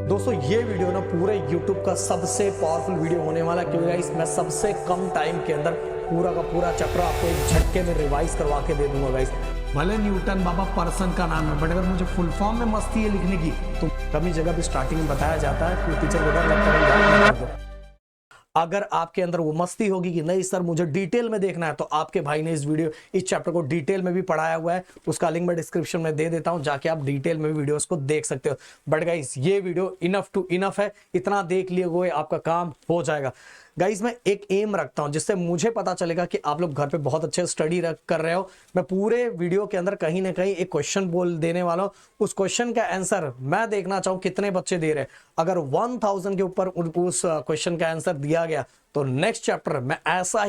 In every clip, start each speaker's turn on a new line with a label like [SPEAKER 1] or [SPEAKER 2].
[SPEAKER 1] दोस्तों ये वीडियो ना पूरे YouTube का सबसे पावरफुल वीडियो होने वाला है, क्योंकि इसमें सबसे कम टाइम के अंदर पूरा का पूरा चैप्टर आपको एक झटके में रिवाइज करवा के दे दूंगा गाइस। भले न्यूटन बाबा पर्सन का नाम है, बट अगर मुझे फुल फॉर्म में मस्ती है लिखने की तो कभी जगह भी स्टार्टिंग में बताया जाता है कि टीचर को डर लगता है याद नहीं कर दो। अगर आपके अंदर वो मस्ती होगी कि नहीं सर मुझे डिटेल में देखना है, तो आपके भाई ने इस चैप्टर को डिटेल में भी पढ़ाया हुआ है, उसका लिंक मैं डिस्क्रिप्शन में दे देता हूं, जाके आप डिटेल में भी वीडियोस को देख सकते हो। बट गाइस ये वीडियो इनफ टू इनफ है, इतना देख लिए हुए आपका काम हो जाएगा। गाइस मैं एक एम रखता हूं जिससे मुझे पता चलेगा कि आप लोग घर पे बहुत अच्छे स्टडी कर रहे हो। मैं पूरे वीडियो के अंदर कहीं ना कहीं एक क्वेश्चन बोल देने वाला हूं, उस क्वेश्चन का आंसर मैं देखना चाहूं कितने बच्चे दे रहे हैं। अगर 1000 के ऊपर उस क्वेश्चन का आंसर दिया गया तो नेक्स्ट चैप्टर मैं ऐसा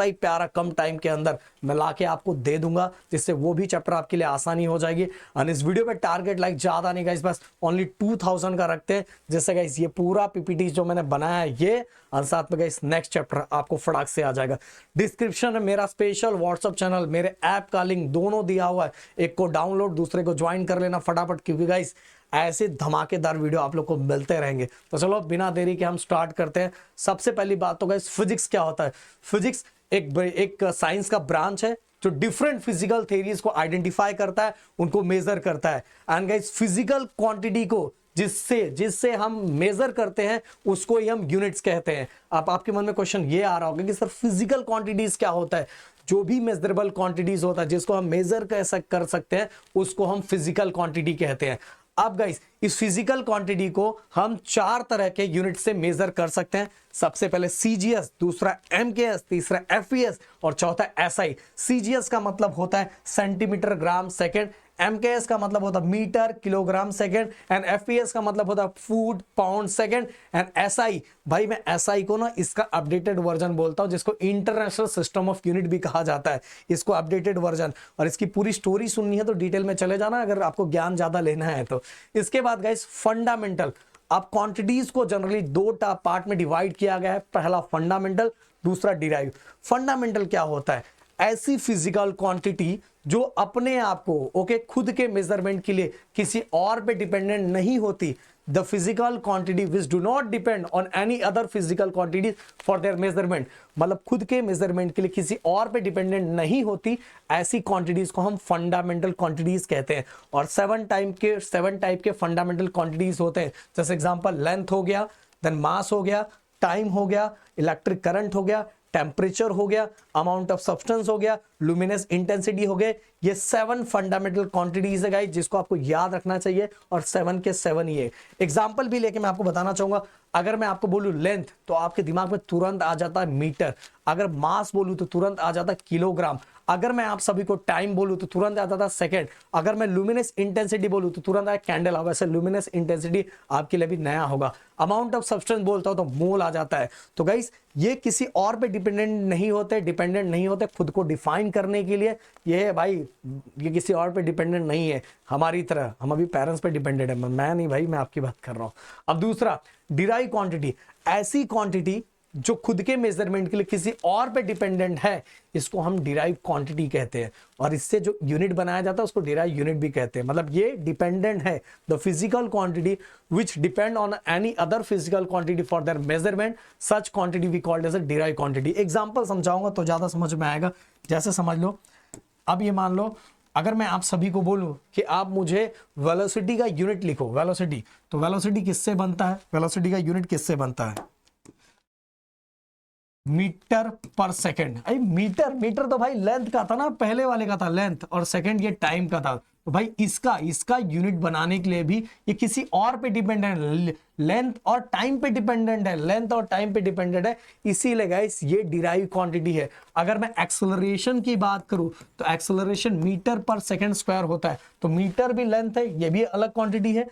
[SPEAKER 1] ही प्यारा कम टाइम के अंदर मैं लाके आपको दे दूंगा, जिससे वो भी चैप्टर आपके लिए आसानी हो जाएगी। और इस वीडियो पे टारगेट लाइक ज्यादा नहीं गाइस, बस ओनली 2000 का रखते हैं, जिससे गाइस ये पूरा पीपीटी जो मैंने बनाया है ये और साथ में गाइस नेक्स्ट चैप्टर आपको फटाक से आ जाएगा। डिस्क्रिप्शन में मेरा स्पेशल व्हाट्सएप चैनल, मेरे ऐप का लिंक दोनों दिया हुआ है, एक को डाउनलोड दूसरे को ज्वाइन कर लेना फटाफट, क्योंकि गाइस ऐसे धमाकेदार वीडियो आप लोग को मिलते रहेंगे। तो चलो बिना देरी के हम स्टार्ट करते हैं। सबसे पहली बात तो गाइस फिजिक्स क्या होता है। फिजिक्स एक साइंस का ब्रांच है जो डिफरेंट फिजिकल थ्योरीज को आइडेंटिफाई करता है, उनको मेजर करता है। एंड गाइस फिजिकल क्वांटिटी को जिससे हम मेजर करते हैं उसको ही हम यूनिट्स कहते हैं। आपके मन में क्वेश्चन ये आ रहा होगा कि सर फिजिकल क्वांटिटीज क्या होता है। जो भी मेजरेबल क्वांटिटीज होता है जिसको हम मेजर कर सकते हैं उसको हम फिजिकल क्वांटिटी कहते हैं। अब गाइस इस फिजिकल क्वांटिटी को हम 4 तरह के यूनिट से मेजर कर सकते हैं। सबसे पहले सीजीएस, दूसरा एमकेएस, तीसरा एफईएस और चौथा एसआई। सीजीएस का मतलब होता है सेंटीमीटर ग्राम सेकंड, एमकेएस का मतलब होता है metre kilogram second, and FPS का मतलब होता है foot pound second, and SI भाई मैं एसआई को ना इसका अपडेटेड वर्जन बोलता हूं, जिसको इंटरनेशनल सिस्टम ऑफ यूनिट भी कहा जाता है, इसको अपडेटेड वर्जन। और इसकी पूरी स्टोरी सुननी है तो डिटेल में चले जाना अगर आपको ज्ञान ज्यादा लेना है तो। इसके बाद गाइस फंडामेंटल। अब क्वांटिटीज को जनरली 2 पार्ट में डिवाइड किया गया है, पहला फंडामेंटल, दूसरा डिराइव। फंडामेंटल क्या होता है? ऐसी फिजिकल क्वांटिटी जो अपने आप को खुद के मेजरमेंट के लिए किसी और पे डिपेंडेंट नहीं होती। The physical quantity which do not depend on any other physical quantity for their measurement, मतलब खुद के मेजरमेंट के लिए किसी और पे डिपेंडेंट नहीं होती, ऐसी क्वांटिटीज को हम फंडामेंटल क्वांटिटीज कहते हैं। और 7 टाइप के फंडामेंटल क्वांटिटीज होते हैं, जैसे एग्जांपल लेंथ हो गया, देन मास हो गया, टाइम हो गया, इलेक्ट्रिक करंट हो गया, टेम्परेचर हो गया, अमाउंट ऑफ सब्सटेंस हो गया, लुमिनस इंटेंसिटी हो गए। ये 7 फंडामेंटल क्वांटिटीज है गाइस, जिसको आपको याद रखना चाहिए, और 7 के 7 ही है। एग्जांपल भी लेके मैं आपको बताना चाहूंगा। अगर मैं आपको बोलूं लेंथ तो आपके दिमाग में तुरंत आ जाता है मीटर। अगर मास बोलूं तो तुरंत आ जाता है किलोग्राम। अगर मैं आप सभी को टाइम बोलूं तो तुरंत आ जाता है सेकंड। अगर मैं लुमिनस इंटेंसिटी बोलूं तो तुरंत आया कैंडल। अब वैसे लुमिनस इंटेंसिटी आपके लिए भी नया होगा। अमाउंट ऑफ सब्सटेंस बोलता हूं तो मोल आ जाता है। तो गाइस ये किसी और पे डिपेंडेंट नहीं होते खुद को डिफाइन करने के लिए। ये है भाई, ये किसी और पे डिपेंडेंट नहीं है, हमारी तरह हम अभी पेरेंट्स पे डिपेंडेंट है। मैं नहीं भाई, मैं आपकी बात कर रहा हूं। अब दूसरा डिराइव क्वांटिटी, ऐसी क्वांटिटी जो खुद के मेजरमेंट के लिए किसी और पे डिपेंडेंट है, इसको हम डिराइव क्वांटिटी कहते हैं। और इससे जो यूनिट बनाया जाता है उसको डिराइव यूनिट भी कहते हैं। मतलब ये डिपेंडेंट है, the physical quantity which depend on any other physical quantity for their measurement, such quantity we called as a derive quantity. Example समझाऊंगा तो ज्यादा समझ में आएगा। जैसे समझ लो, अब ये मान लो अगर मैं आप सभी को बोलूं कि आप मुझे वेलोसिटी का यूनिट लिखो, वेलोसिटी, तो वेलोसिटी किससे बनता है? वेलोसिटी का यूनिट किससे बनता है? मीटर पर सेकंड। अरे मीटर तो भाई लेंथ का था ना, पहले वाले का था लेंथ, और सेकंड ये टाइम का था। तो भाई इसका यूनिट बनाने के लिए भी ये किसी और पे डिपेंडेंट है, लेंथ और टाइम पे डिपेंडेंट है, इसीलिए गाइस ये डिराइव क्वांटिटी है। अगर मैं एक्सेलरेशन की बात करूं तो एक्सेलरेशन मीटर पर सेकंड स्क्वायर होता है। तो मीटर भी लेंथ है, ये भी अलग क्वांटिटी है,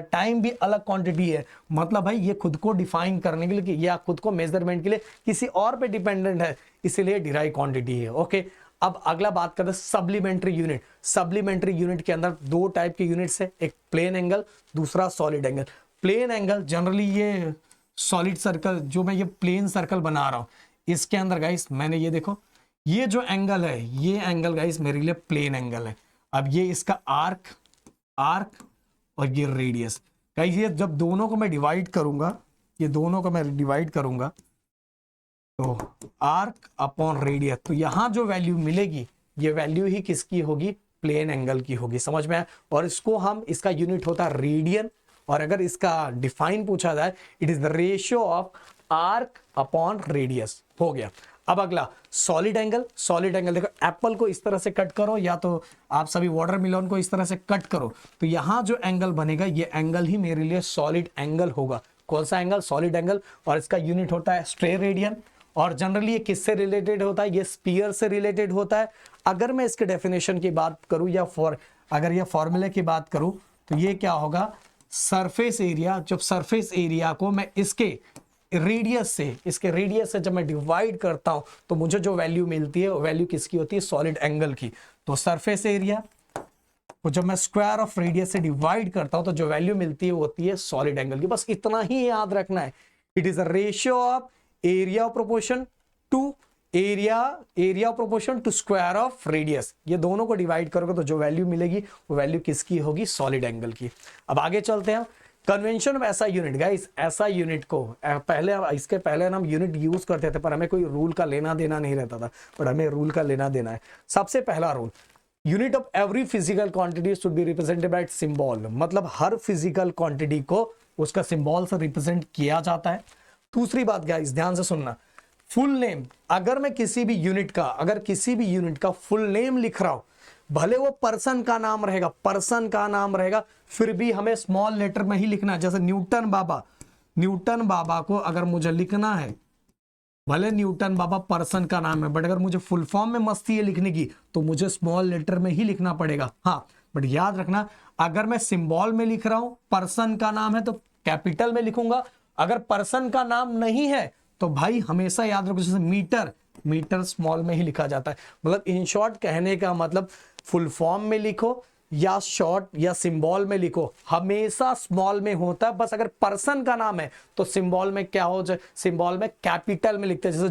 [SPEAKER 1] टाइम भी अलग क्वांटिटी है। मतलब भाई ये खुद को डिफाइन करने के लिए या खुद को मेजरमेंट के लिए किसी और पे डिपेंडेंट है, इसीलिए डिराइव क्वांटिटी है। ओके, अब अगला बात करते हैं सप्लीमेंट्री यूनिट। सप्लीमेंट्री यूनिट के अंदर 2 टाइप के यूनिट्स है, एक प्लेन एंगल, दूसरा solid angle. Plane angle generally ये सॉलिड सर्कल, जो मैं ये प्लेन सर्कल बना रहा हूं, इसके अंदर गाइस मैंने ये देखो, ये जो एंगल है, ये एंगल गाइस मेरे लिए प्लेन एंगल है। अब ये इसका आर्क और ये रेडियस। गाइस ये जब दोनों को मैं डिवाइड करूंगा, ये दोनों को मैं डिवाइड करूंगा तो आर्क अपॉन रेडियस, तो यहां जो वैल्यू मिलेगी ये वैल्यू ही किसकी होगी, प्लेन एंगल की होगी। समझ में आया? और इसको हम, इसका यूनिट होता है रेडियन, और अगर इसका डिफाइन पूछा जाए it is the ratio of arc upon radius. हो गया। अब अगला सॉलिड एंगल। सॉलिड एंगल देखो, एप्पल को इस तरह से कट करो या तो आप सभी वाटरमेलन को इस तरह से कट करो, तो यहां जो एंगल बनेगा ये एंगल ही मेरे लिए सॉलिड एंगल होगा। कौन सा एंगल? Solid angle. और इसका यूनिट होता है स्ट्रे रेडियन। और जनरली ये किससे रिलेटेड होता है? ये स्पीयर से रिलेटेड होता है। अगर मैं इसके डेफिनेशन की बात करूं या अगर ये फॉर्मूले की बात करूं तो ये क्या होगा, सरफेस एरिया। जब सरफेस एरिया को मैं इसके रेडियस से जब मैं डिवाइड करता हूं तो मुझे जो वैल्यू मिलती है वो वैल्यू किसकी होती है? सॉलिड एंगल की। तो सरफेस एरिया को जब मैं स्क्वायर ऑफ रेडियस से डिवाइड करता हूं तो जो वैल्यू मिलती है वो होती है सॉलिड एंगल की। बस इतना ही याद रखना है। It is a ratio of area of proportion to area of proportion to square of radius. ये दोनों को डिवाइड करोगे तो जो वैल्यू मिलेगी वो वैल्यू किसकी होगी? सॉलिड एंगल की। अब आगे चलते हैं। कन्वेंशन ऑफ ऐसा यूनिट। गाइस ऐसा यूनिट को इसके पहले हम यूनिट यूज करते थे पर हमें कोई रूल का लेना देना नहीं रहता था, पर हमें रूल का लेना देना है। सबसे पहला rule, unit of every physical quantity should be represented by symbol. मतलब हर फिजिकल क्वांटिटी को उसका सिंबल से रिप्रेजेंट किया जाता है। दूसरी बात गाइस ध्यान से सुनना, फुल नेम। अगर मैं किसी भी यूनिट का फुल नेम लिख रहा हूं, भले वो पर्सन का नाम रहेगा, फिर भी हमें स्मॉल लेटर में ही लिखना है। जैसे न्यूटन बाबा को अगर मुझे लिखना है, भले न्यूटन बाबा पर्सन का नाम है, बट अगर मुझे फुल फॉर्म में मस्ती है लिखने की तो मुझे स्मॉल लेटर में ही लिखना पड़ेगा। हाँ, बट याद रखना अगर मैं सिंबल में लिख रहा हूं, पर्सन का नाम है तो कैपिटल में लिखूंगा। अगर पर्सन का नाम नहीं है तो भाई हमेशा याद रखो, जैसे मीटर स्मॉल में ही लिखा जाता है। मतलब इन शॉर्ट कहने का मतलब फुल फॉर्म में लिखो या शॉर्ट या सिंबल में लिखो, हमेशा स्मॉल में होता है। बस अगर पर्सन का नाम है तो सिंबल में क्या हो जाए, सिंबल में कैपिटल में लिखते हैं। जैसे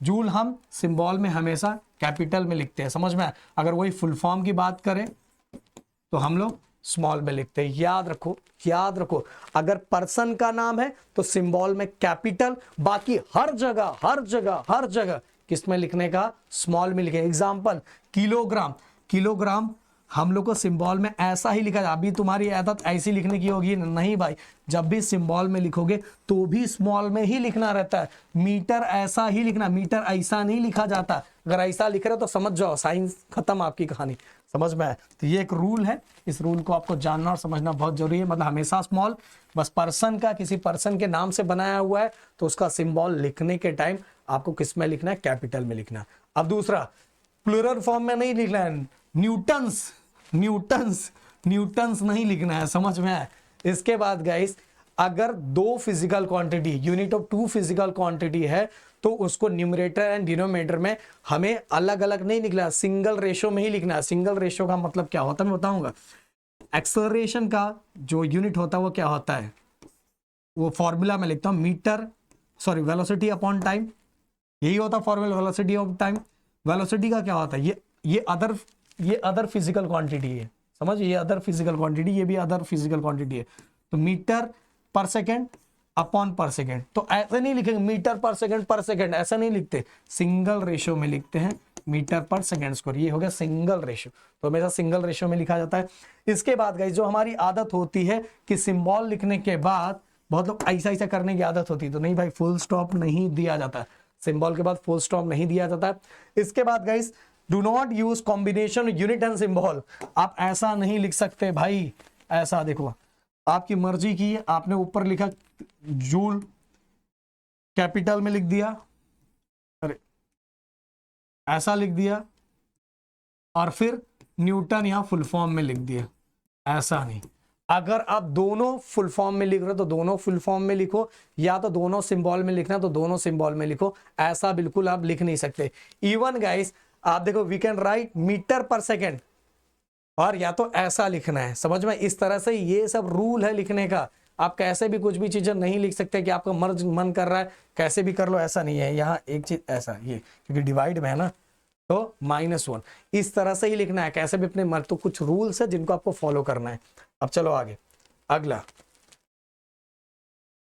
[SPEAKER 1] जूल हम सिंबल में हमेशा कैपिटल में लिखते हैं। समझ में? अगर वही फुल फॉर्म की बात करें तो हम लोग स्मॉल में लिखते हैं। याद रखो अगर पर्सन का नाम है तो सिंबल में कैपिटल, बाकी हर जगह किस में लिखने का? स्मॉल में लिखे। एग्जांपल किलोग्राम हम लोग को सिंबल में ऐसा ही लिखा। अभी तुम्हारी आदत ऐसी लिखने की होगी नहीं भाई, जब भी सिंबल में लिखोगे तो भी स्मॉल में ही लिखना रहता है। मीटर ऐसा ही लिखना, मीटर ऐसा नहीं लिखा जाता। अगर ऐसा लिख रहे हो तो समझ जाओ साइंस खत्म, आपकी कहानी। समझ में आया? तो ये एक रूल है, इस रूल को आपको जानना और समझना बहुत जरूरी है। मतलब हमेशा स्मॉल, बस किसी पर्सन के नाम से बनाया हुआ है तो उसका सिंबल लिखने के टाइम आपको किस में लिखना है? कैपिटल में लिखना। अब दूसरा, प्लूरल फॉर्म में नहीं लिखना है। न्यूटन्स नहीं लिखना है। समझ में आया? इसके बाद गाइस अगर दो physical quantity, unit of two physical quantity है तो उसको न्यूमरेटर एंड डिनोमिनेटर में हमें अलग अलग नहीं लिखना, सिंगल रेशो में ही लिखना है। सिंगल रेशो का मतलब क्या होता है मैं बताऊंगा। एक्सेलरेशन का जो यूनिट होता है वो क्या होता है, वो फॉर्मूला में लिखता हूं वेलोसिटी अपॉन टाइम। यही होता है formula, velocity of time. Velocity का क्या होता है? ये अदर फिजिकल क्वांटिटी है। समझ? ये अदर फिजिकल क्वांटिटी, ये भी अदर फिजिकल क्वांटिटी है। तो मीटर पर सेकेंड अपॉन पर सेकेंड, तो ऐसे नहीं लिखेंगे मीटर पर सेकेंड ऐसा नहीं लिखते, सिंगल रेशियो में लिखते हैं मीटर पर सेकेंड स्क्वायर। ये हो गया सिंगल रेशियो, तो हमेशा सिंगल रेशियो में लिखा जाता है। इसके बाद गाइस जो हमारी आदत होती है कि सिंबल लिखने के बाद बहुत लोग ऐसा करने की आदत होती है, तो नहीं भाई, फुल स्टॉप नहीं दिया जाता, सिंबल के बाद फुल स्टॉप नहीं दिया जाता है। इसके बाद guys do not use combination unit and symbol. आप ऐसा नहीं लिख सकते भाई, ऐसा देखो आपकी मर्जी की, आपने ऊपर लिखा जूल कैपिटल में लिख दिया, अरे ऐसा लिख दिया, और फिर न्यूटन यहां फुल फॉर्म में लिख दिया, ऐसा नहीं। अगर आप दोनों फुल फॉर्म में लिख रहे हो तो दोनों फुल फॉर्म में लिखो, या तो दोनों सिंबल में लिखना तो दोनों सिंबल में लिखो, ऐसा बिल्कुल आप लिख नहीं सकते। इवन गाइस आप देखो वी कैन राइट मीटर पर सेकेंड, और या तो ऐसा लिखना है। समझ में? इस तरह से ये सब रूल है लिखने का। आप कैसे भी कुछ भी चीजें नहीं लिख सकते कि आपका मन कर रहा है कैसे भी कर लो, ऐसा नहीं है। यहाँ एक चीज ऐसा, ये क्योंकि डिवाइड में है ना, तो -1 इस तरह से ही लिखना है, कैसे भी अपने मन। तो कुछ रूल्स है जिनको आपको फॉलो करना है। अब चलो आगे, अगला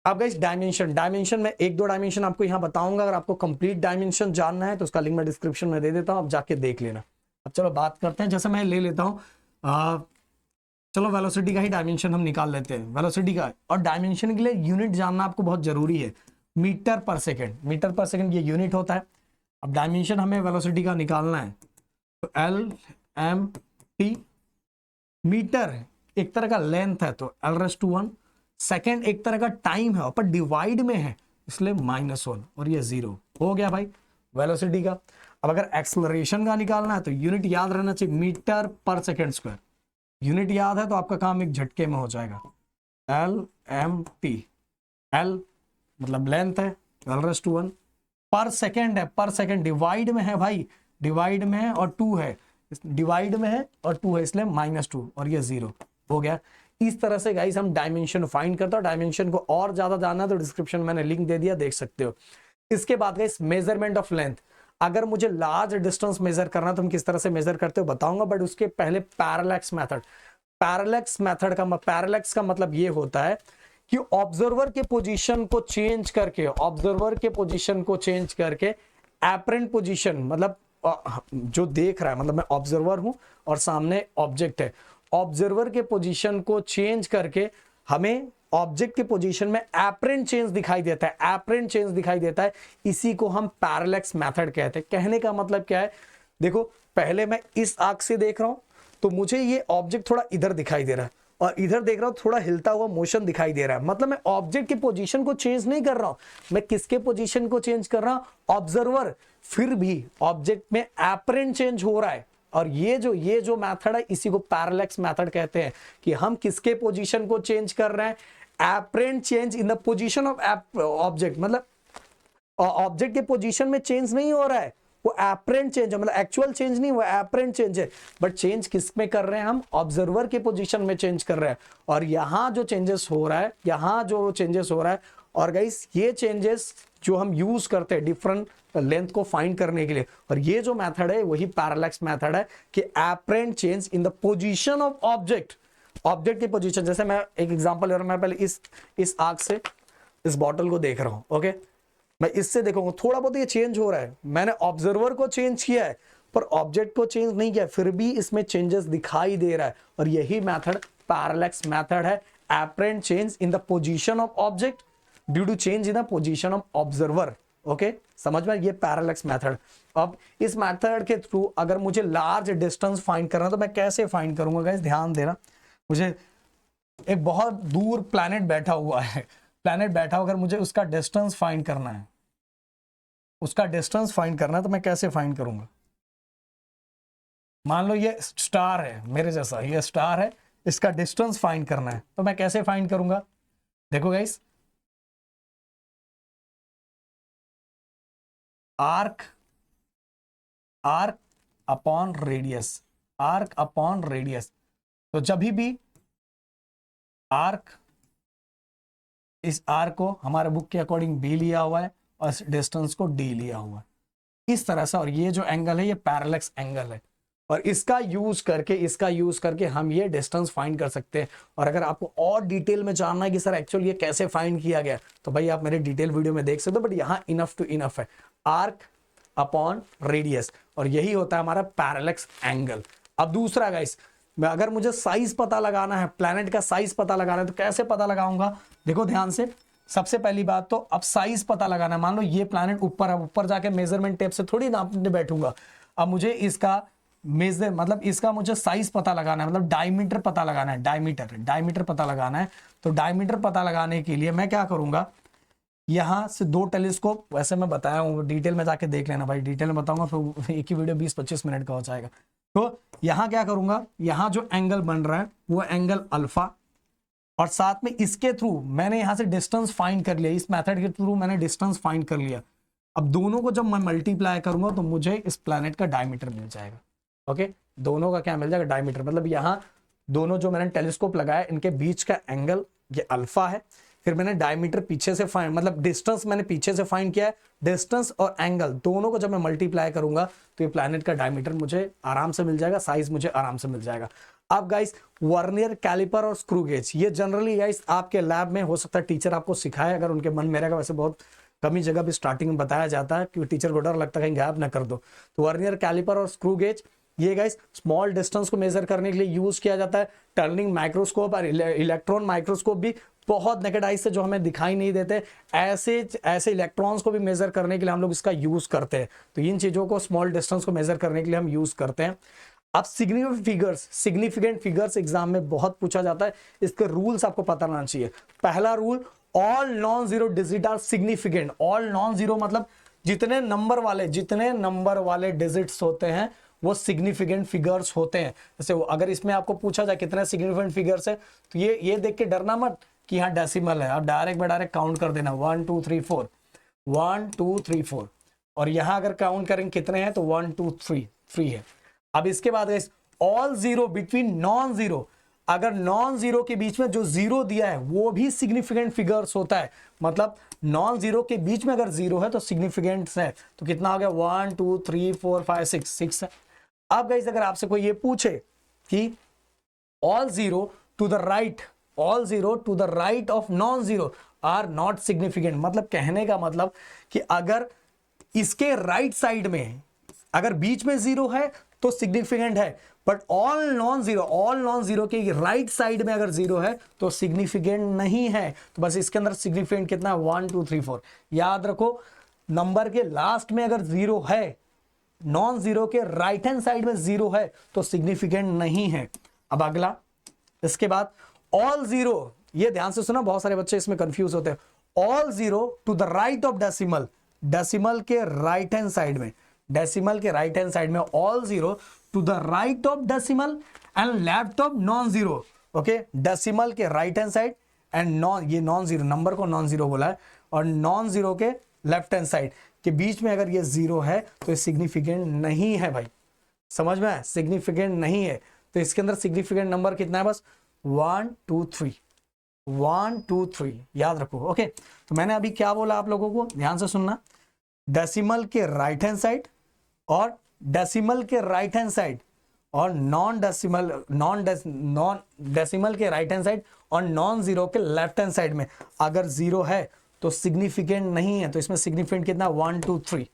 [SPEAKER 1] अब गाइस डायमेंशन में एक दो डायमेंशन आपको यहाँ बताऊंगा। अगर आपको कंप्लीट डायमेंशन जानना है तो उसका लिंक मैं डिस्क्रिप्शन में दे देता हूँ, आप जाके देख लेना। अब चलो बात करते हैं, जैसे मैं ले लेता हूँ, चलो वेलोसिटी का ही डायमेंशन हम निकाल लेते हैं, वेलोसिटी का। और डायमेंशन के लिए यूनिट जानना आपको बहुत जरूरी है, मीटर पर सेकेंड। मीटर पर सेकेंड ये यूनिट होता है। अब डायमेंशन हमें वेलोसिटी का निकालना है तो LMT। मीटर एक तरह का लेंथ है तो L⁻⁴। सेकेंड एक तरह का टाइम है पर डिवाइड में है इसलिए -1 और ये 0 हो गया भाई वेलोसिटी का। अब अगर एक्सेलरेशन का निकालना है तो यूनिट याद रहना चाहिए, मीटर पर सेकेंड स्क्वायर। यूनिट याद है तो आपका काम एक झटके में हो जाएगा। LMT, L मतलब लेंथ है, L⁻⁴, पर सेकेंड है, पर सेकेंड डिवाइड में है भाई, डिवाइड में है और 2 है, डिवाइड में है और 2 है इसलिए -2 और ये 0 हो गया। इस तरह से गाइस हम डायमेंशन फाइंड करते हैं। डायमेंशन को और ज्यादा जानना है तो डिस्क्रिप्शन में मैंने लिंक दे दिया, देख सकते हो। इसके बाद गाइस मेजरमेंट ऑफ लेंथ। अगर मुझे लार्ज डिस्टेंस मेजर करना तो हम किस तरह से मेजर करते हो बताऊंगा, बट उसके पहले पैरेलैक्स मेथड। पैरेलैक्स का मतलब ये होता है कि ऑब्जर्वर के पोजीशन को चेंज करके, ऑब्जर्वर के पोजीशन को चेंज करके एपरेंट पोजीशन, मतलब जो देख रहा है, मतलब मैं ऑब्जर्वर हूं और सामने ऑब्जेक्ट है, ऑब्जर्वर के पोजीशन को चेंज करके हमें ऑब्जेक्ट के पोजीशन में एपरेंट चेंज दिखाई देता है, एपरेंट चेंज दिखाई देता है। इसी को हम पैरेलैक्स मेथड कहते हैं। कहने का मतलब क्या है, देखो पहले मैं इस आंख से देख रहा हूं तो मुझे ये ऑब्जेक्ट थोड़ा इधर दिखाई दे रहा है और इधर देख रहा हूं थोड़ा हिलता हुआ मोशन दिखाई दे रहा है। मतलब मैं ऑब्जेक्ट के पोजीशन को चेंज नहीं कर रहा हूं, मैं किसके पोजीशन को चेंज कर रहा हूं, ऑब्जर्वर। फिर भी ऑब्जेक्ट में एपरेंट चेंज हो रहा है। और ये जो मेथड है इसी को पैरेलैक्स मेथड कहते हैं, कि हम किसके पोजीशन को चेंज कर रहे हैं, apparent change in the position of object. मतलब ऑब्जेक्ट के पोजीशन में चेंज नहीं हो रहा है, वो एपरेंट चेंज है, मतलब एक्चुअल चेंज नहीं, वो एपरेंट चेंज है। बट चेंज किस में कर रहे हैं, हम ऑब्जर्वर के पोजीशन में चेंज कर रहे हैं। और यहां जो चेंजेस हो रहा है, यहां जो चेंजेस हो रहा है, और गाइस ये चेंजेस जो हम यूज करते हैं डिफरेंट लेंथ को फाइंड करने के लिए, और ये जो मेथड है वही पैरेलैक्स मेथड है, कि apparent change in the position of object. Object की पोजीशन, जैसे मैं एक एग्जांपल ले रहा हूं, मैं पहले इस आंख से इस बॉटल को देख रहा हूं, ओके, मैं इससे देखूंगा थोड़ा बहुत ये चेंज हो रहा है, मैंने ऑब्जर्वर को चेंज किया है पर ऑब्जेक्ट को चेंज नहीं किया, फिर भी इसमें चेंजेस दिखाई दे रहा है। और यही मेथड पैरेलैक्स मेथड है, apparent change in the position of object due to change in the position of observer. Okay, समझ में, ये पैरेलैक्स मेथड। अब इस मेथड के थ्रू अगर मुझे लार्ज डिस्टेंस फाइंड करना तो मैं कैसे फाइंड करूंगा गाइस, ध्यान देना। मुझे एक बहुत दूर प्लैनेट बैठा हुआ है, प्लैनेट बैठा अगर मुझे उसका डिस्टेंस फाइंड करना है, उसका डिस्टेंस फाइंड करना है तो मैं कैसे फाइंड करूंगा। मान लो ये स्टार है, मेरे जैसा ये स्टार है, इसका डिस्टेंस फाइंड करना है तो मैं कैसे फाइंड करूंगा। देखो guys, arc upon radius, arc upon radius. तो जब भी आर्क, इस आर्क को हमारे बुक के अकॉर्डिंग बी लिया हुआ है और इस डिस्टेंस को डी लिया हुआ है, इस तरह से। और ये जो एंगल है ये पैरेलैक्स एंगल है, और इसका यूज करके हम ये डिस्टेंस फाइंड कर सकते हैं। और अगर आपको और डिटेल में जानना है कि सर एक्चुअली ये कैसे फाइंड किया गया, तो भाई आप मेरे डिटेल वीडियो में देख सकते हो, बट यहाँ इनफ टू इनफ है, आर्क अपॉन रेडियस, और यही होता है हमारा पैरेलैक्स एंगल। अब दूसरा गाइस, अगर मुझे साइज पता लगाना है, प्लैनेट का साइज पता लगाना है तो कैसे पता लगाऊंगा। देखो ध्यान से, सबसे पहली बात तो अब साइज पता लगाना है। मान लो ये प्लैनेट ऊपर है, ऊपर जाके मेजरमेंट टेप से थोड़ी नापने बैठूंगा। अब मुझे इसका मेजर, मतलब इसका मुझे साइज पता लगाना है, मतलब डायमीटर पता लगाना है, डायमीटर पता लगाना है। तो डायमीटर पता लगाने के लिए मैं क्या करूंगा, यहां से दो टेलीस्कोप, वैसे मैं बताया हूँ, डिटेल में जाके देख लेना भाई, डिटेल में बताऊंगा फिर एक ही वीडियो 20-25 मिनट का हो जाएगा। तो यहां क्या करूंगा, यहां जो एंगल बन रहा है वो एंगल अल्फा, और साथ में इसके थ्रू मैंने यहां से डिस्टेंस फाइंड कर लिया, इस मेथड के थ्रू मैंने डिस्टेंस फाइंड कर लिया। अब दोनों को जब मैं मल्टीप्लाई करूंगा तो मुझे इस प्लैनेट का डायमीटर मिल जाएगा। ओके, दोनों का क्या मिल जाएगा, डायमीटर। मतलब यहाँ दोनों जो मैंने टेलीस्कोप लगाया इनके बीच का एंगल ये अल्फा है, फिर मैंने डायमीटर पीछे से फाइंड, मतलब डिस्टेंस मैंने पीछे से फाइंड किया है, डिस्टेंस और एंगल दोनों को जब मैं मल्टीप्लाई करूंगा तो ये प्लैनेट का डायमीटर मुझे आराम से मिल जाएगा, साइज मुझे आराम से मिल जाएगा। अब गाइस वर्नियर कैलिपर और स्क्रू गेज, ये जनरली गाइस आपके लैब में हो सकता है टीचर आपको सिखाए, अगर उनके मन में रहेगा। वैसे बहुत कमी जगह भी स्टार्टिंग में बताया जाता है क्योंकि टीचर को डर लगता है कहीं गैप ना कर दो। तो वर्नियर कैलिपर और स्क्रू गेज ये गाइस स्मॉल डिस्टेंस को मेजर करने के लिए यूज किया जाता है। टर्निंग माइक्रोस्कोप और इलेक्ट्रॉन माइक्रोस्कोप भी बहुत नेकेड आई से जो हमें दिखाई नहीं देते, ऐसे इलेक्ट्रॉन्स को भी मेजर करने के लिए हम लोग इसका यूज करते हैं। तो इन चीजों को स्मॉल डिस्टेंस को मेजर करने के लिए हम यूज करते हैं। अब सिग्निफिकेंट फिगर्स एग्जाम में बहुत पूछा जाता है, इसके रूल्स आपको पता रहना चाहिए। पहला rule, all non zero digit are significant. All non zero मतलब जितने नंबर वाले डिजिट्स होते हैं वो सिग्निफिकेंट फिगर्स होते हैं। जैसे अगर इसमें आपको पूछा जाए कितने सिग्निफिकेंट फिगर्स है, तो ये देख के डरना मत कि यहाँ डेसिमल है, आप डायरेक्ट काउंट कर देना 1 2 3 4 1 2 3 4, और यहाँ अगर काउंट करेंगे कितने हैं तो 1 2 3 है। अब इसके बाद all zero between non zero, अगर नॉन जीरो के बीच में जो जीरो दिया है वो भी सिग्निफिकेंट फिगर्स होता है। मतलब नॉन जीरो के बीच में अगर जीरो है तो सिग्निफिकेंट है। तो कितना हो गया 1 2 3 4 5 6 है। अब गाइस अगर आपसे कोई ये पूछे कि all zero to the right of non zero are not significant, मतलब कहने का मतलब कि अगर इसके राइट साइड में अगर बीच में जीरो है तो सिग्निफिकेंट है, बट ऑल नॉन जीरो के राइट साइड में अगर जीरो है तो सिग्निफिकेंट नहीं है। तो बस इसके अंदर सिग्निफिकेंट कितना 1 2 3 4। याद रखो, नंबर के लास्ट में अगर जीरो है, नॉन जीरो के राइट हैंड साइड में जीरो है तो सिग्निफिकेंट नहीं है। अब अगला, इसके बाद ऑल जीरो, ये ध्यान से सुना, बहुत सारे बच्चे इसमें कंफ्यूज होते हैं। All zero to the right of decimal, decimal के राइट हैंड साइड में, all zero to the right of decimal and left of non zero. Okay, decimal के राइट हैंड साइड एंड ये नॉन जीरो, नंबर को non zero बोला है, और non zero के left hand side के बीच में अगर ये जीरो है तो ये सिग्निफिकेंट नहीं है भाई। समझ में आया? सिग्निफिकेंट नहीं है। तो इसके अंदर सिग्निफिकेंट नंबर कितना है? बस 1 2 3 याद रखो। ओके, तो मैंने अभी क्या बोला आप लोगों को, ध्यान से सुनना। डेसिमल के राइट हैंड साइड और डेसिमल के राइट हैंड साइड और नॉन डेसिमल के राइट हैंड साइड और नॉन जीरो के लेफ्ट हैंड साइड में अगर जीरो है तो सिग्निफिकेंट नहीं है। तो इसमें सिग्निफिकेंट कितना 1 2 3।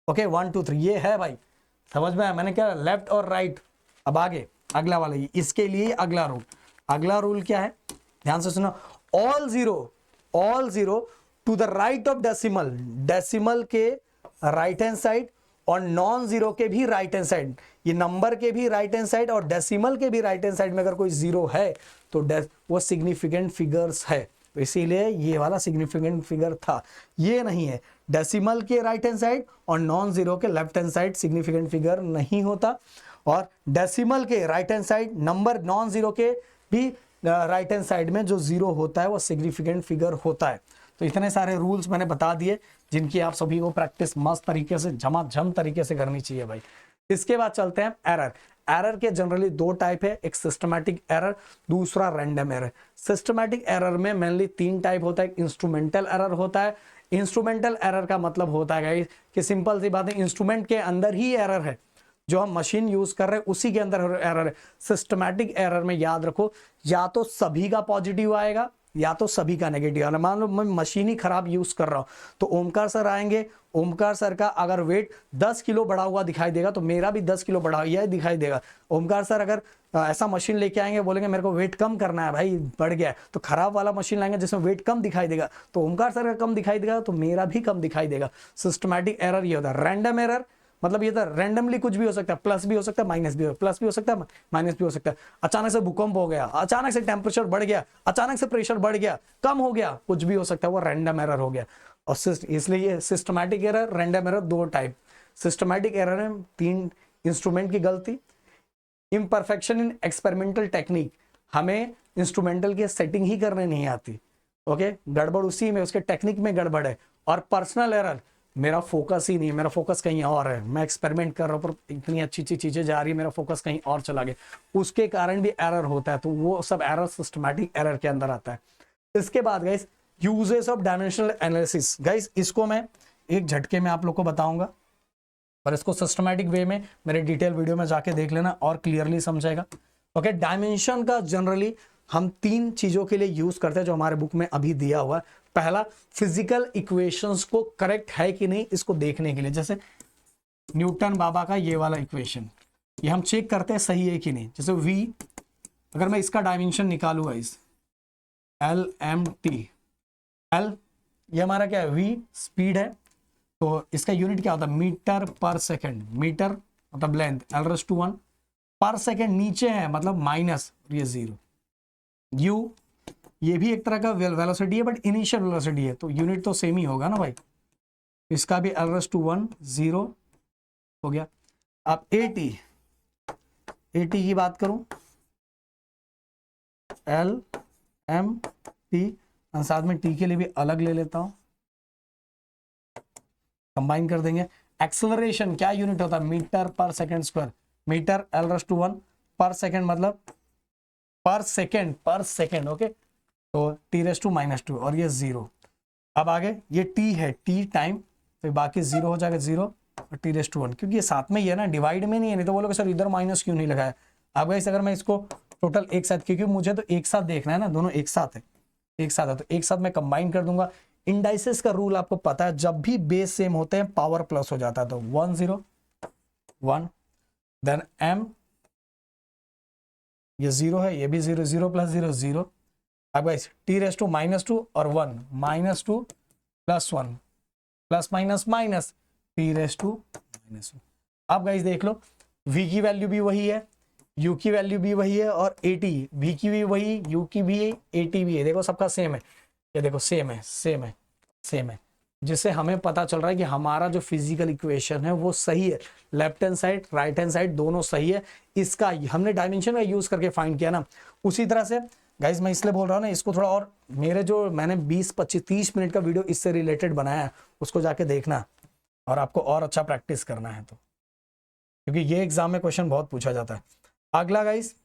[SPEAKER 1] ओके, 1 2 3 ये है भाई। समझ में आया? मैंने क्या लेफ्ट और राइट। अब आगे अगला वाला, इसके लिए अगला रूल क्या है, ध्यान से सुनो। All zero to the right of decimal, decimal के राइट हैंड साइड और नॉन जीरो के भी राइट हैंड साइड, ये नंबर के भी राइट हैंड साइड और डेसिमल के भी राइट हैंड साइड में अगर कोई जीरो है तो वो सिग्निफिकेंट फिगर्स है। तो इसीलिए ये वाला सिग्निफिकेंट फिगर था, ये नहीं है। डेसिमल के राइट हैंड साइड और नॉन जीरो के left hand side significant figure नहीं होता, और डेसिमल के right hand side, number non zero के भी राइट हैंड साइड में जो जीरो होता है वो सिग्निफिकेंट फिगर होता है। तो इतने सारे रूल्स मैंने बता दिए जिनकी आप सभी को प्रैक्टिस मस्त तरीके से झमाझम तरीके से करनी चाहिए भाई। इसके बाद चलते हैं एरर के जनरली दो टाइप है, एक सिस्टमैटिक एरर, दूसरा रैंडम एरर। सिस्टमैटिक एरर में मेनली 3 टाइप होता है। इंस्ट्रूमेंटल एरर होता है। इंस्ट्रूमेंटल एरर का मतलब होता है कि सिंपल सी बात है, इंस्ट्रूमेंट के अंदर ही एरर है, जो हम मशीन यूज कर रहे हैं उसी के अंदर एरर है। सिस्टमैटिक एरर में याद रखो, या तो सभी का पॉजिटिव आएगा या तो सभी का नेगेटिव आना। मान लो मैं मशीन ही खराब यूज कर रहा हूं तो ओमकार सर आएंगे, ओमकार सर का अगर वेट 10 किलो बढ़ा हुआ दिखाई देगा तो मेरा भी 10 किलो बढ़ा हुआ दिखाई देगा। ओमकार सर अगर ऐसा मशीन लेके आएंगे, बोलेंगे मेरे को वेट कम करना है भाई, बढ़ गया है, तो खराब वाला मशीन लाएंगे जिसमें वेट कम दिखाई देगा, तो ओमकार सर का कम दिखाई देगा तो मेरा भी कम दिखाई देगा। सिस्टमैटिक एरर ये होता है। रैंडम एरर मतलब ये था रैंडमली कुछ भी हो सकता है, प्लस भी हो सकता है, माइनस भी प्लस भी हो सकता है, माइनस भी हो सकता है। अचानक से भूकंप हो गया, अचानक से टेम्परेचर बढ़ गया, अचानक से प्रेशर बढ़ गया, कम हो गया, कुछ भी हो सकता है, वो रैंडम एरर हो गया। और इसलिए ये सिस्टमैटिक एरर, रैंडम एरर दो टाइप। सिस्टमैटिक एरर में 3 इंस्ट्रूमेंट की गलती, इम्परफेक्शन इन एक्सपेरिमेंटल टेक्निक, हमें इंस्ट्रूमेंटल की सेटिंग ही करने नहीं आती, ओके, गड़बड़ उसी में, उसके टेक्निक में गड़बड़ है। और पर्सनल एरर, मेरा फोकस ही नहीं, मेरा फोकस कहीं और है, मैं एक्सपेरिमेंट कर रहा हूँ पर इतनी अच्छी अच्छी चीजें जा रही है, मेरा फोकस कहीं और चला गया, उसके कारण भी एरर होता है। तो वो सब एरर सिस्टमैटिक एरर के अंदर आता है। इसके बाद guys uses of dimensional analysis, guys इसको मैं एक झटके में आप लोग को बताऊंगा, पर इसको सिस्टमैटिक वे में मेरे डिटेल वीडियो में जाके देख लेना और क्लियरली समझेगा। ओके, डायमेंशन का जनरली हम 3 चीजों के लिए यूज करते हैं जो हमारे बुक में अभी दिया हुआ है। पहला, फिजिकल इक्वेशंस को करेक्ट है कि नहीं इसको देखने के लिए, जैसे न्यूटन बाबा का ये वाला इक्वेशन, ये हम चेक करते हैं सही है कि नहीं। जैसे v, अगर मैं इसका डायमेंशन निकालूंगा इस LMT, L ये हमारा क्या है, v स्पीड है, तो इसका यूनिट क्या होता है, मीटर पर सेकेंड। मीटर मतलब लेंथ, L⁻⁴ पर सेकेंड नीचे है मतलब माइनस, ये 0। u ये भी एक तरह का वेलोसिटी है बट इनिशियल वेलोसिटी है, तो यूनिट तो सेम ही होगा ना भाई। इसका भी L⁻⁴ 0 हो गया। अब AT की बात करूं, LMT, साथ में T के लिए भी अलग ले लेता हूं, कंबाइन कर देंगे। एक्सेलरेशन क्या यूनिट होता है, मीटर पर सेकेंड स्क्वायर। मीटर L⁻⁴ पर सेकेंड मतलब पर सेकेंड ओके, तो T⁻⁻², और ये 0। अब आगे ये T है, T टाइम, तो बाकी 0 हो जाएगा, 0 और T⁻⁴, क्योंकि ये साथ में ही है ना, डिवाइड में नहीं है, नहीं तो बोलोगे सर इधर माइनस क्यों नहीं लगाया। अब गाइस अगर मैं इसको टोटल एक साथ, क्योंकि मुझे तो एक साथ देखना है ना, दोनों एक साथ है, तो एक साथ मैं कंबाइन कर दूंगा। इंडाइसेस का रूल आपको पता है, जब भी बेस सेम होते हैं पावर प्लस हो जाता है, तो 1 0 1, देन m ये 0 है, ये भी 0, 0 + 0 0। अब गाइस T⁻⁻² और 1 -2 + 1 प्लस माइनस माइनस T⁻⁻²। अब गाइस देख लो, v की वैल्यू भी वही है, u की वैल्यू भी वही है, और AT v की भी वही, u की भी है, AT भी है, देखो सबका सेम है, ये देखो सेम है, जिससे हमें पता चल रहा है कि हमारा जो फिजिकल इक्वेशन है वो सही है, left hand side right hand side दोनों सही है। इसका हमने डायमेंशन का यूज करके फाइंड किया ना। उसी तरह से गाइस मैं इसलिए बोल रहा हूँ ना, इसको थोड़ा और, मेरे जो मैंने 20 25 30 मिनट का वीडियो इससे रिलेटेड बनाया है, उसको जाके देखना और आपको और अच्छा प्रैक्टिस करना है, तो क्योंकि ये एग्जाम में क्वेश्चन बहुत पूछा जाता है। अगला गाइस,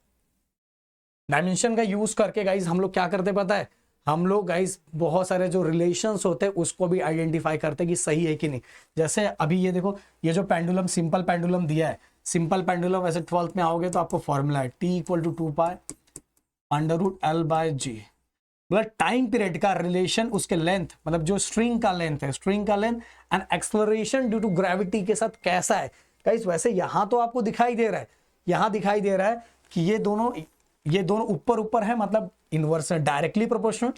[SPEAKER 1] डायमेंशन का यूज करके गाइस हम लोग क्या करते पता है, हम लोग गाइस बहुत सारे जो रिलेशंस होते हैं उसको भी आइडेंटिफाई करते हैं कि सही है कि नहीं। जैसे अभी ये देखो, ये जो पेंडुलम, सिंपल पेंडुलम दिया है, सिंपल पेंडुलम वैसे 12th में आओगे तो आपको फॉर्मूला है T = 2π√L/g, मतलब टाइम पीरियड का रिलेशन उसके लेंथ, मतलब जो स्ट्रिंग का लेंथ है, स्ट्रिंग का length and acceleration due to gravity के साथ कैसा है। गाइस वैसे यहां तो आपको दिखाई दे रहा है, यहां दिखाई दे रहा है कि ये दोनों ऊपर है, मतलब इनवर्स है, डायरेक्टली प्रोपोर्शनल।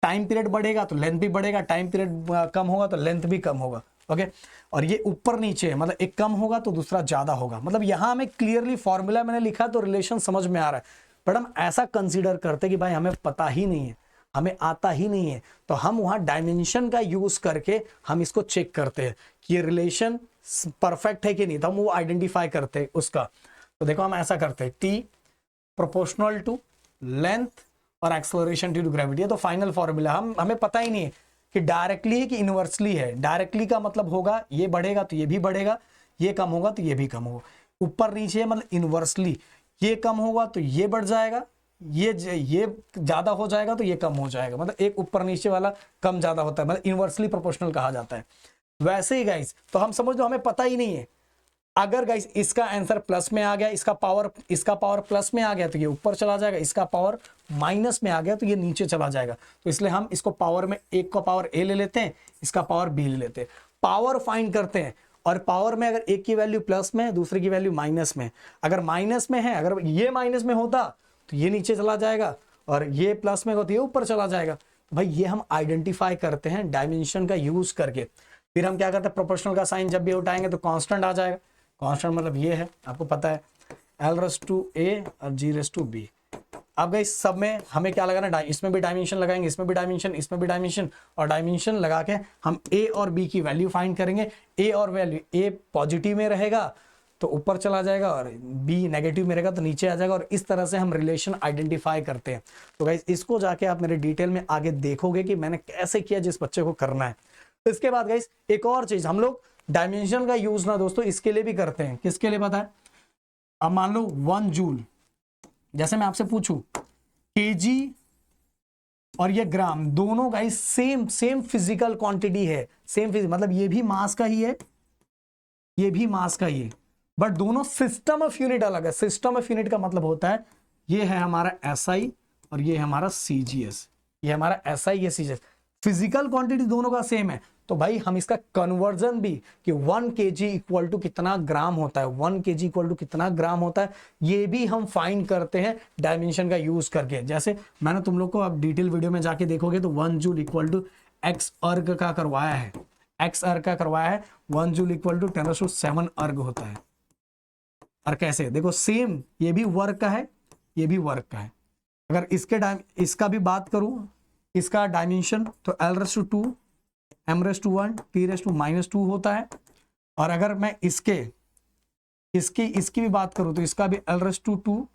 [SPEAKER 1] टाइम पीरियड बढ़ेगा तो लेंथ भी बढ़ेगा, टाइम पीरियड कम होगा तो लेंथ भी कम होगा, ओके। और ये ऊपर नीचे है, मतलब एक कम होगा तो दूसरा ज्यादा होगा, मतलब यहां हमें क्लियरली फॉर्मूला मैंने लिखा तो रिलेशन समझ में आ रहा है। बट हम ऐसा कंसीडर करते कि भाई हमें पता ही नहीं है, हमें आता ही नहीं है, तो हम वहां डायमेंशन का यूज करके हम इसको चेक करते हैं कि ये रिलेशन परफेक्ट है कि नहीं, तो हम वो आइडेंटिफाई करते हैं उसका। तो देखो हम ऐसा करते हैं, T प्रोपोर्शनल टू लेंथ और एक्सेलरेशन ड्यू टू ग्रेविटी है, तो फाइनल फॉर्मूला हमें पता ही नहीं है कि डायरेक्टली है कि इनवर्सली है। डायरेक्टली का मतलब होगा ये बढ़ेगा तो ये भी बढ़ेगा, ये कम होगा तो ये भी कम होगा। ऊपर नीचे है मतलब इनवर्सली, ये कम होगा तो ये बढ़ जाएगा, ये ज्यादा हो जाएगा तो ये कम हो जाएगा, मतलब एक ऊपर नीचे वाला कम ज्यादा होता है, मतलब इनवर्सली प्रोपोर्शनल कहा जाता है। वैसे ही गाइस, तो हम समझ लो हमें पता ही नहीं है। अगर गाइस इसका आंसर प्लस में आ गया, इसका पावर प्लस में आ गया तो ये ऊपर चला जाएगा, इसका पावर माइनस में आ गया तो ये नीचे चला जाएगा। तो इसलिए हम इसको पावर में, एक का पावर A ले लेते हैं, इसका पावर B ले लेते हैं, पावर फाइंड करते हैं। और पावर में अगर एक की वैल्यू प्लस में, दूसरे की वैल्यू माइनस में, अगर माइनस में है, अगर ये माइनस में होता तो ये नीचे चला जाएगा, और ये प्लस में होता तो ये ऊपर चला जाएगा। तो भाई ये हम आइडेंटिफाई करते हैं डायमेंशन का यूज करके। फिर हम क्या करते हैं, प्रोपोर्शनल का साइन जब भी उठाएंगे तो कांस्टेंट आ जाएगा। कांस्टेंट मतलब ये है, आपको पता है L⁻⁴ और G⁻⁵। अब गाइस सब में हमें क्या लगाना, इसमें भी डायमेंशन लगाएंगे, इसमें भी डायमेंशन, इसमें भी डायमेंशन, और डायमेंशन लगा के हम A और B की वैल्यू फाइंड करेंगे। A और वैल्यू, A पॉजिटिव में रहेगा तो ऊपर चला जाएगा, और B नेगेटिव में रहेगा तो नीचे आ जाएगा, और इस तरह से हम रिलेशन आइडेंटिफाई करते हैं। तो गाइस इसको जाके आप मेरे डिटेल में आगे देखोगे कि मैंने कैसे किया, जिस बच्चे को करना है। तो इसके बाद गाइस एक और चीज, हम लोग डायमेंशन का यूज ना दोस्तों इसके लिए भी करते हैं, किसके लिए पता है। अब मान लो 1 जूल, जैसे मैं आपसे पूछूं kg और ये ग्राम, दोनों गाइस सेम फिजिकल क्वांटिटी है, मतलब ये भी मास का ही है, ये भी मास का ही है, बट दोनों सिस्टम ऑफ यूनिट अलग है। सिस्टम ऑफ यूनिट का मतलब होता है ये है हमारा SI और ये है हमारा CGS। ये हमारा SI, ये CGS। फिजिकल क्वांटिटी दोनों का सेम है, तो भाई हम इसका कन्वर्जन भी कि 1 kg इक्वल टू कितना ग्राम होता है, 1 kg इक्वल टू कितना ग्राम होता है, ये भी हम फाइंड करते हैं डायमेंशन का यूज करके। जैसे मैंने तुम लोग को अब डिटेल वीडियो में जाके देखोगे तो 1 जूल इक्वल टू x अर्ग का करवाया है, x अर्ग का करवाया है, 1 जूल इक्वल टू 10⁷ अर्ग होता है। और कैसे देखो, सेम ये भी वर्क का है, ये भी वर्क का है। अगर इसका भी बात करूं, इसका डायमेंशन तो L⁻², M⁻⁴, T⁻⁻² होता है। और अगर मैं इसकी भी बात करूं तो इसका भी L⁻²,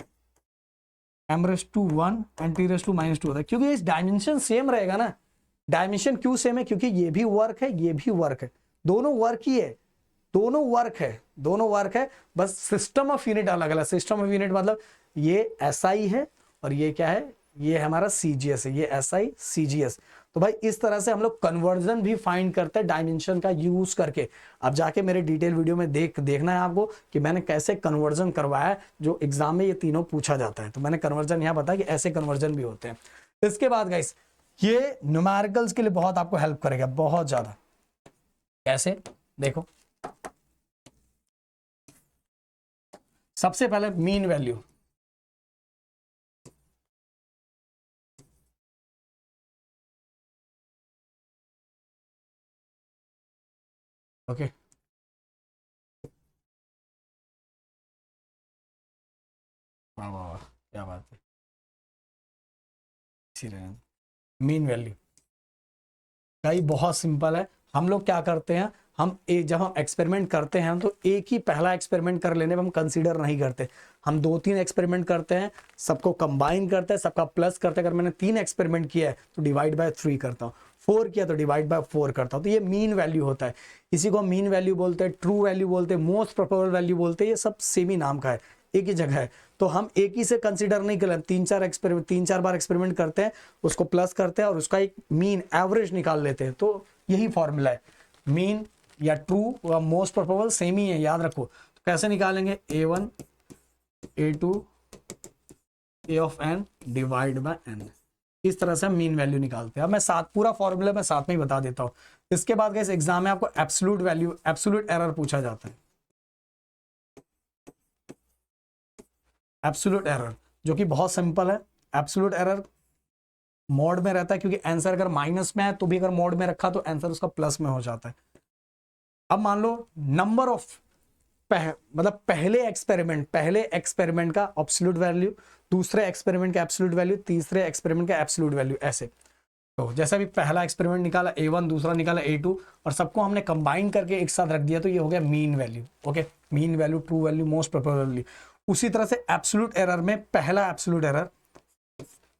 [SPEAKER 1] M⁻⁴ एंड T⁻⁻² होता है, क्योंकि इस डायमेंशन सेम रहेगा ना। डायमेंशन क्यों सेम है? क्योंकि ये भी वर्क है, ये भी वर्क है, दोनों वर्क ही है, दोनों वर्क है, बस सिस्टम ऑफ यूनिट अलग अलग। सिस्टम ऑफ यूनिट मतलब ये SI है और ये क्या है, ये हमारा CGS है, ये SI CGS। तो भाई इस तरह से हम लोग कन्वर्जन भी फाइंड करते हैं डायमेंशन का यूज करके। अब जाके मेरे डिटेल वीडियो में देखना है आपको कि मैंने कैसे कन्वर्जन करवाया है, जो एग्जाम में ये तीनों पूछा जाता है। तो मैंने कन्वर्जन यहाँ बताया कि ऐसे कन्वर्जन भी होते हैं। इसके बाद गाइस ये न्यूमेरिकल्स के लिए बहुत आपको हेल्प करेगा, बहुत ज्यादा। कैसे देखो, सबसे पहले मीन वैल्यू, ओके वाह वाह वाह, क्या बात है। मीन वैल्यू भाई बहुत सिंपल है। हम लोग क्या करते हैं, जब हम एक्सपेरिमेंट करते हैं तो एक ही पहला एक्सपेरिमेंट कर लेने में हम कंसीडर नहीं करते। हम 2-3 एक्सपेरिमेंट करते हैं, सबको कंबाइन करते हैं, सबका प्लस करते हैं। अगर मैंने 3 एक्सपेरिमेंट किया है तो डिवाइड बाय 3 करता हूँ, 4 किया तो डिवाइड बाय 4 करता हूँ। तो ये मीन वैल्यू होता है। इसी को हम मीन वैल्यू बोलते हैं, ट्रू वैल्यू बोलते हैं, मोस्ट प्रोबेबल वैल्यू बोलते हैं। ये सब सेम ही नाम का है, एक ही जगह है। तो हम एक ही से कंसीडर नहीं कर, 3-4 बार एक्सपेरिमेंट करते हैं, उसको प्लस करते हैं और उसका एक मीन एवरेज निकाल लेते हैं। तो यही फॉर्मूला है, मीन या ट्रू या मोस्ट प्रोबेबल सेम ही है, याद रखो। तो कैसे निकालेंगे, A1 A2 A of n divide by n। इस तरह से हम मीन वैल्यू निकालते हैं। अब मैं पूरा फॉर्मूला मैं साथ में ही बता देता हूं। इसके बाद इस एग्जाम में आपको एब्सोल्यूट वैल्यू, एब्सोल्यूट एरर पूछा जाता है। एब्सोल्यूट एरर जो कि बहुत सिंपल है। एब्सोल्यूट एरर मोड में रहता है, क्योंकि आंसर अगर माइनस में है तो भी अगर मोड में रखा तो आंसर उसका प्लस में हो जाता है। अब मान लो नंबर ऑफ मतलब पहले एक्सपेरिमेंट का एब्सोल्यूट वैल्यू, दूसरे एक्सपेरिमेंट का एब्सोल्यूट वैल्यू, तीसरे एक्सपेरिमेंट का एब्सोल्यूट वैल्यू, ऐसे। तो जैसा भी पहला एक्सपेरिमेंट निकाला A1, दूसरा निकाला A2 और सबको हमने कंबाइन करके एक साथ रख दिया, तो ये हो गया mean value. Okay, mean value, true value, most probable value. उसी तरह से एब्सोल्यूट एरर में पहला एब्सोल्यूट एरर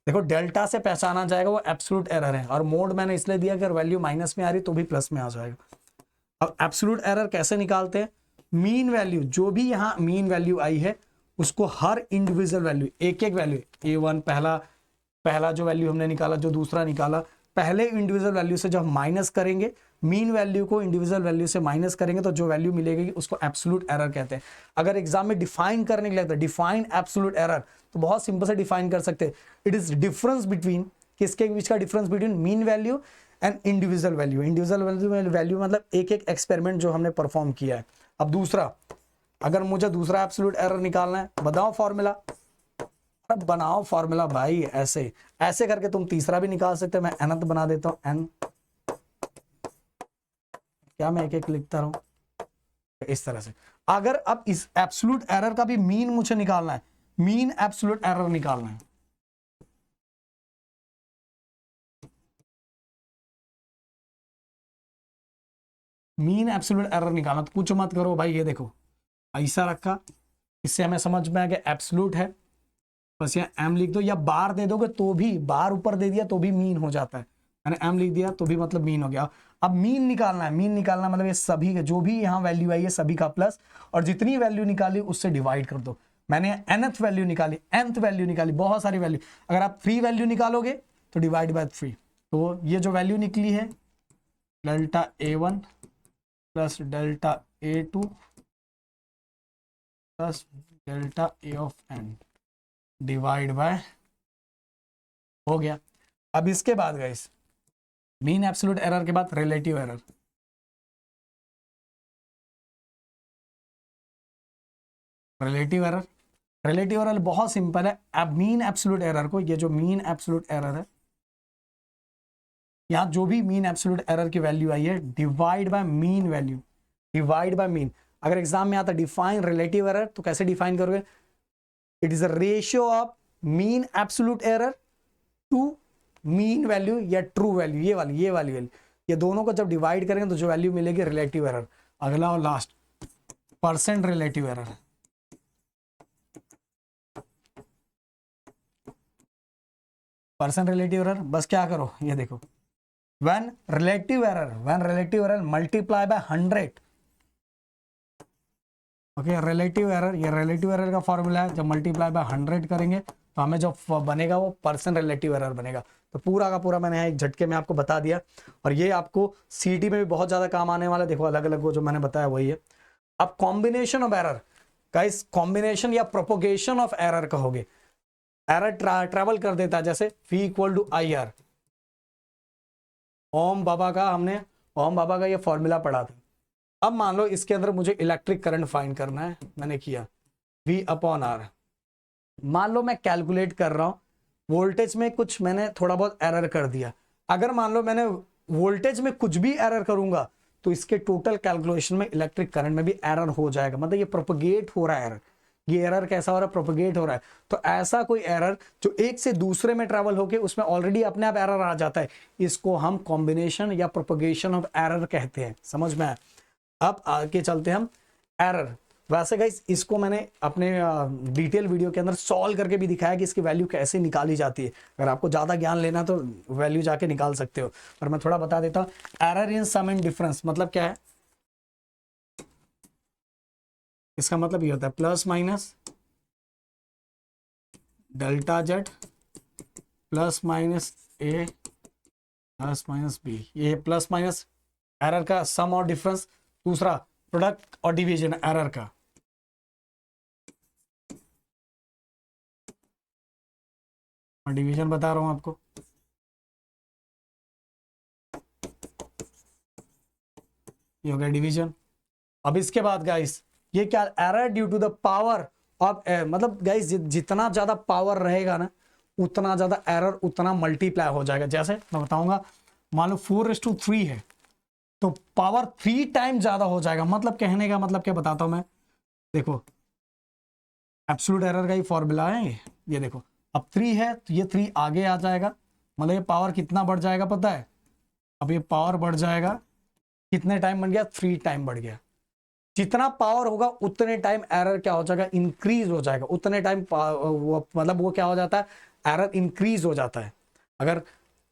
[SPEAKER 1] देखो डेल्टा से पहचाना जाएगा, वो एब्सोल्यूट एरर है। और मोड मैंने इसलिए दिया कि अगर वैल्यू माइनस में आ रही तो भी प्लस में आ जाएगा। अब एब्सोल्यूट एरर कैसे निकालते हैं, मीन वैल्यू, जो भी यहाँ मीन वैल्यू आई है उसको हर इंडिविजुअल वैल्यू, एक वैल्यू, A1 पहला जो वैल्यू हमने निकाला, जो दूसरा निकाला, पहले इंडिविजुअल वैल्यू से जब माइनस करेंगे, मीन वैल्यू को इंडिविजुअल वैल्यू से माइनस करेंगे तो जो वैल्यू मिलेगी उसको एब्सोल्यूट एरर कहते हैं। अगर एग्जाम में डिफाइन करने के लिए तो डिफाइन एब्सोल्यूट एरर, तो बहुत सिंपल से डिफाइन कर सकते हैं। इट इज डिफरेंस बिटवीन, किसके बीच का difference between mean value and individual value. Individual value मतलब एक एक्सपेरिमेंट जो हमने परफॉर्म किया है। अब दूसरा, अगर मुझे दूसरा एब्सोल्यूट एरर निकालना है, बताओ फॉर्मूला। अब बनाओ फॉर्मूला भाई, ऐसे करके तुम तीसरा भी निकाल सकते हो। मैं अनंत बना देता हूं, n, क्या मैं एक लिखता रहूं, इस तरह से। अगर अब इस एब्सोल्यूट एरर का भी मीन मुझे निकालना है, मीन एब्सोल्यूट एरर निकालना है, मीन एब्सोल्यूट एरर निकालना, तो कुछ मत करो भाई, ये देखो ऐसा रखा, इससे हमें समझ में आ गया एब्सोल्यूट है, बस यहाँ m लिख दो, या बार दे दोगे तो भी, बार ऊपर दे दिया तो भी मीन हो जाता है। मैंने m लिख दिया तो भी मतलब मीन हो गया। अब मीन निकालना है, मीन निकालना मतलब ये सभी जो भी यहाँ वैल्यू आई है सभी का प्लस, और जितनी वैल्यू निकाली उससे डिवाइड कर दो। मैंने nth वैल्यू निकाली, nth वैल्यू निकाली, बहुत सारी वैल्यू। अगर आप 3 वैल्यू निकालोगे तो डिवाइड बाय 3, तो ये जो वैल्यू निकली है delta A1 plus delta A2 plus delta A of n divide by, हो गया। अब इसके बाद गाइस मीन एब्सोल्यूट एरर के बाद relative error. Relative error, relative error बहुत सिंपल है। अब मीन एब्सोल्यूट एरर को, ये जो मीन एब्सोल्यूट एरर है, यहां जो भी मीन एब्सोल्यूट एरर की वैल्यू आई है divide by mean value, divide by mean. अगर एग्जाम में आता डिफाइन रिलेटिव एरर तो कैसे डिफाइन करोगे? It is a ratio of mean absolute error to mean value या ट्रू वैल्यू, ये वाली वैल्यू, ये दोनों को जब डिवाइड करेंगे तो जो वैल्यू मिलेगी रिलेटिव एरर। अगला और last percent relative error. Percent relative error बस क्या करो, ये देखो, when relative error multiply by 100। Okay, relative error, ये रिलेटिव एरर का फॉर्मूला है, जब मल्टीप्लाई बाय 100 करेंगे तो हमें जो बनेगा वो परसेंट रिलेटिव एरर बनेगा। तो पूरा का पूरा मैंने एक झटके में आपको बता दिया, और ये आपको सीटी में भी बहुत ज्यादा काम आने वाला है। देखो अलग अलग वो जो मैंने बताया वही है। अब combination of error, guys combination या प्रोपोगेशन ऑफ एरर कहोगे। एरर ट्रैवल कर देता है, जैसे V equal to I R. Ohm बाबा का ये फॉर्मूला पढ़ा था। अब मान लो इसके अंदर मुझे इलेक्ट्रिक करंट फाइंड करना है, मैंने किया V अपॉन आर। मान लो मैं कैलकुलेट कर रहा हूं, वोल्टेज में कुछ मैंने थोड़ा बहुत एरर कर दिया। अगर मान लो मैंने वोल्टेज में कुछ भी एरर करूंगा तो इसके टोटल कैलकुलेशन में इलेक्ट्रिक करंट में भी एरर हो जाएगा। मतलब ये प्रोपोगेट हो रहा है एरर। ये एरर कैसा हो रहा है? प्रोपोगेट हो रहा है। तो ऐसा कोई एरर जो एक से दूसरे में ट्रैवल होके उसमें ऑलरेडी अपने आप एरर आ जाता है, इसको हम कॉम्बिनेशन या प्रोपोगेशन ऑफ एरर कहते हैं। समझ में आया? अब आगे चलते हैं हम एरर। वैसे गाइस इसको मैंने अपने डिटेल वीडियो के अंदर सॉल्व करके भी दिखाया कि इसकी वैल्यू कैसे निकाली जाती है। अगर आपको ज्यादा ज्ञान लेना तो वैल्यू जाके निकाल सकते हो, पर मैं थोड़ा बता देता हूं। Error in sum and difference मतलब क्या है? इसका मतलब ये होता है plus minus delta Z plus minus A plus minus B. ये प्लस माइनस एरर का सम और डिफरेंस। दूसरा प्रोडक्ट और डिवीजन एरर का। और डिवीजन बता रहा हूं आपको। ये हो गया डिवीजन। अब इसके बाद गाइस ये क्या? Error due to the power of, मतलब गाइस जितना ज्यादा पावर रहेगा ना उतना ज्यादा एरर उतना मल्टीप्लाई हो जाएगा। जैसे मैं बताऊंगा, मान लो 4:3 है तो पावर 3 टाइम ज्यादा हो जाएगा। मतलब कहने का मतलब क्या बताता हूं मैं, देखो एब्सोल्यूट एरर का ही फॉर्मूला है ये देखो। अब 3 है तो ये 3 आगे आ जाएगा, मतलब ये पावर कितना बढ़ जाएगा पता है? अब ये पावर बढ़ जाएगा, कितने टाइम बन गया? 3 टाइम बढ़ गया। जितना पावर होगा उतने टाइम एरर क्या हो जाएगा? इंक्रीज हो जाएगा। उतने टाइम मतलब वो क्या हो जाता है? एरर इंक्रीज हो जाता है। अगर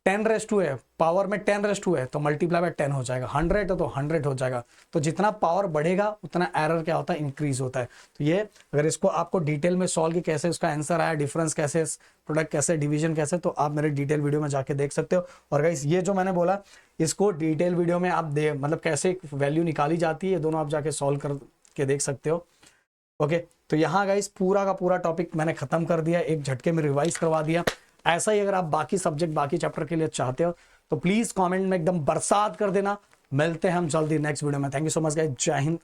[SPEAKER 1] 10 है, पावर में 10 है तो मल्टीप्लाई बाय 10 हो जाएगा। 100 है तो 100 हो जाएगा। तो जितना पावर बढ़ेगा उतना एरर क्या होता है? इंक्रीज होता है। तो ये अगर इसको आपको डिटेल में सॉल्व की कैसे उसका आंसर आया, डिफरेंस कैसे, प्रोडक्ट कैसे, डिवीजन कैसे, तो आप मेरे डिटेल वीडियो में जाके देख सकते हो। और गाइस ये जो मैंने बोला इसको डिटेल वीडियो में आप मतलब कैसे वैल्यू निकाली जाती है, ये दोनों आप जाके सॉल्व करके देख सकते हो। ओके, तो यहाँ गाइस पूरा का पूरा टॉपिक मैंने खत्म कर दिया, एक झटके में रिवाइज करवा दिया। ऐसा ही अगर आप बाकी सब्जेक्ट बाकी चैप्टर के लिए चाहते हो तो प्लीज कमेंट में एकदम बरसात कर देना। मिलते हैं हम जल्दी नेक्स्ट वीडियो में। Thank you so much guys. जय हिंद।